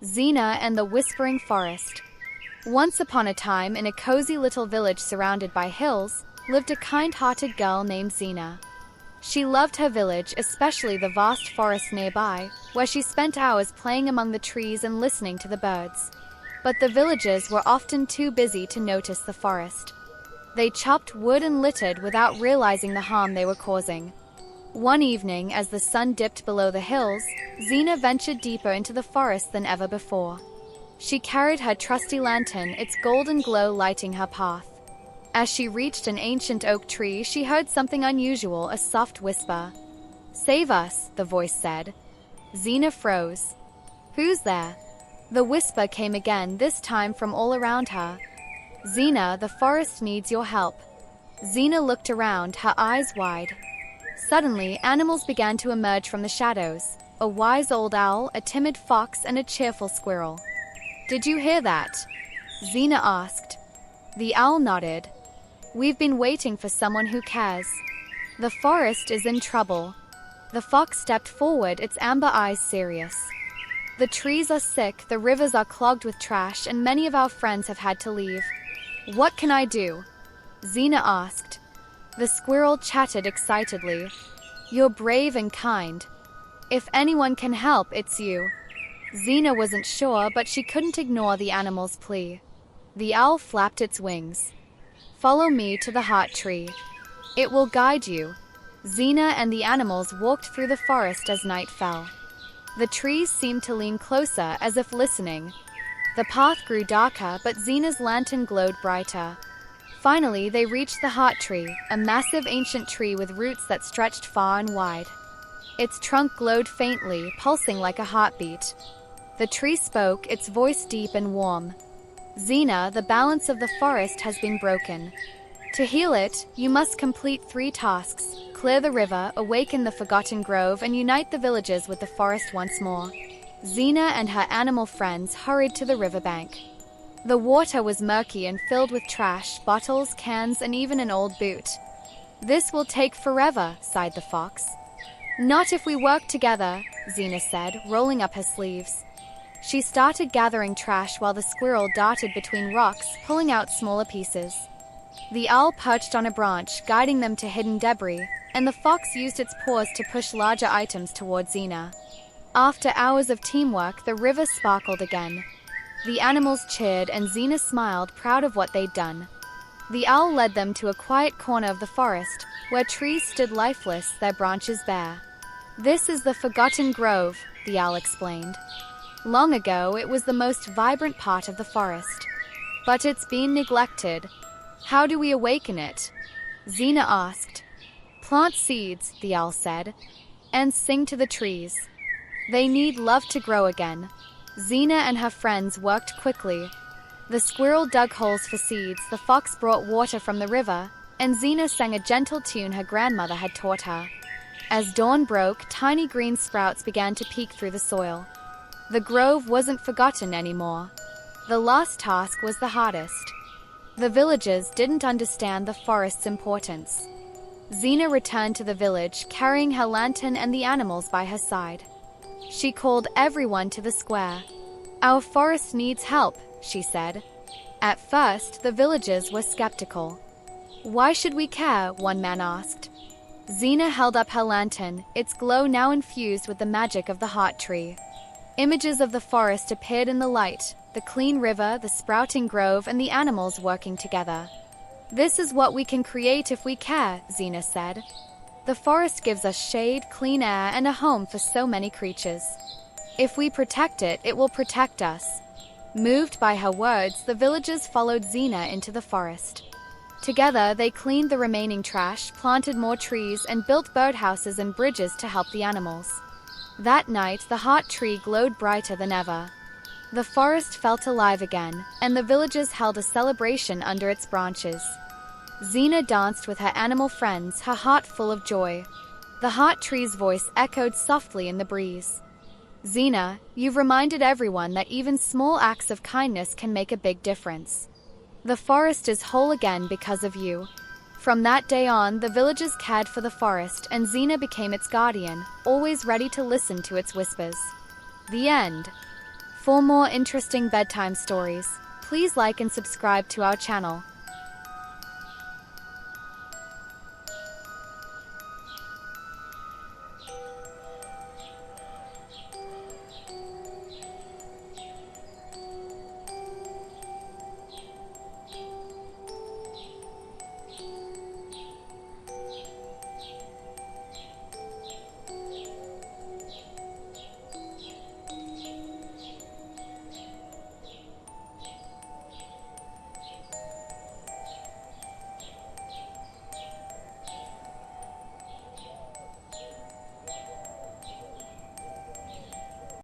Zina and the Whispering Forest. Once upon a time, in a cozy little village surrounded by hills, lived a kind-hearted girl named Zina. She loved her village, especially the vast forest nearby, where she spent hours playing among the trees and listening to the birds. But the villagers were often too busy to notice the forest. They chopped wood and littered without realizing the harm they were causing. One evening, as the sun dipped below the hills, Zina ventured deeper into the forest than ever before. She carried her trusty lantern, its golden glow lighting her path. As she reached an ancient oak tree, she heard something unusual, a soft whisper. "Save us," the voice said. Zina froze. "Who's there?" The whisper came again, this time from all around her. "Zina, the forest needs your help." Zina looked around, her eyes wide. Suddenly, animals began to emerge from the shadows. A wise old owl, a timid fox, and a cheerful squirrel. "Did you hear that?" Zina asked. The owl nodded. "We've been waiting for someone who cares. The forest is in trouble." The fox stepped forward, its amber eyes serious. "The trees are sick, the rivers are clogged with trash, and many of our friends have had to leave. What can I do?" Zina asked. The squirrel chattered excitedly. "You're brave and kind. If anyone can help, it's you." Zina wasn't sure, but she couldn't ignore the animal's plea. The owl flapped its wings. "Follow me to the heart tree. It will guide you." Zina and the animals walked through the forest as night fell. The trees seemed to lean closer, as if listening. The path grew darker, but Zina's lantern glowed brighter. Finally, they reached the heart tree, a massive ancient tree with roots that stretched far and wide. Its trunk glowed faintly, pulsing like a heartbeat. The tree spoke, its voice deep and warm. "Zina, the balance of the forest has been broken. To heal it, you must complete 3 tasks: clear the river, awaken the forgotten grove, and unite the villagers with the forest once more." Zina and her animal friends hurried to the riverbank. The water was murky and filled with trash, bottles, cans, and even an old boot. "This will take forever," sighed the fox. "Not if we work together," Zina said, rolling up her sleeves. She started gathering trash while the squirrel darted between rocks, pulling out smaller pieces. The owl perched on a branch, guiding them to hidden debris, and the fox used its paws to push larger items toward Zina. After hours of teamwork, the river sparkled again. The animals cheered, and Zina smiled, proud of what they'd done. The owl led them to a quiet corner of the forest, where trees stood lifeless, their branches bare. "This is the Forgotten Grove," the owl explained. "Long ago, it was the most vibrant part of the forest. But it's been neglected. How do we awaken it?" Zina asked. "Plant seeds," the owl said, "and sing to the trees. They need love to grow again." Zina and her friends worked quickly. The squirrel dug holes for seeds, the fox brought water from the river, and Zina sang a gentle tune her grandmother had taught her. As dawn broke, tiny green sprouts began to peek through the soil. The grove wasn't forgotten anymore. The last task was the hardest. The villagers didn't understand the forest's importance. Zina returned to the village, carrying her lantern and the animals by her side. She called everyone to the square. "Our forest needs help," she said. At first, the villagers were skeptical. "Why should we care?" one man asked. Zina held up her lantern, its glow now infused with the magic of the heart tree. Images of the forest appeared in the light, the clean river, the sprouting grove, and the animals working together. "This is what we can create if we care," Zina said. "The forest gives us shade, clean air, and a home for so many creatures. If we protect it, it will protect us." Moved by her words, the villagers followed Zina into the forest. Together, they cleaned the remaining trash, planted more trees, and built birdhouses and bridges to help the animals. That night, the heart tree glowed brighter than ever. The forest felt alive again, and the villagers held a celebration under its branches. Zina danced with her animal friends, her heart full of joy. The heart tree's voice echoed softly in the breeze. "Zina, you've reminded everyone that even small acts of kindness can make a big difference. The forest is whole again because of you." From that day on, the villagers cared for the forest, and Zina became its guardian, always ready to listen to its whispers. The end. For more interesting bedtime stories, please like and subscribe to our channel.